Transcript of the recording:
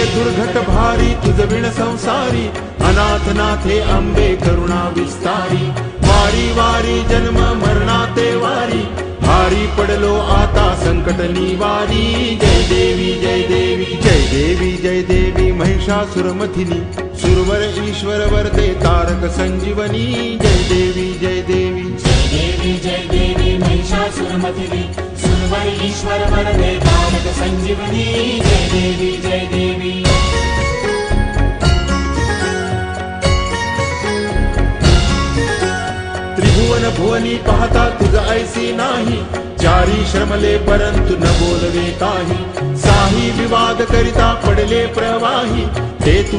दुर्घट भारी तुझ विण संसारी, अनाथ नाथे अंबे करुणा विस्तारी। वारी वारी जन्म मरणाते वारी, भारी पडलो आता संकट निवारी। जय देवी जय देवी जय देवी जय देवी महिषासुरमथिनी, सुरवर ईश्वर वरदे तारक संजीवनी। जय देवी जय देवी जय देवी जय देवी महिषासुरमथिनी, सुरवर ईश्वर वरदे तारक संजीवनी। जय देवी जय देवी। त्रिभुवन भुवनी पाहता तुझ ऐसी नाही, चारी श्रमले परंतु न बोलवे काही। साही विवाद करिता पडले प्रवाही, ते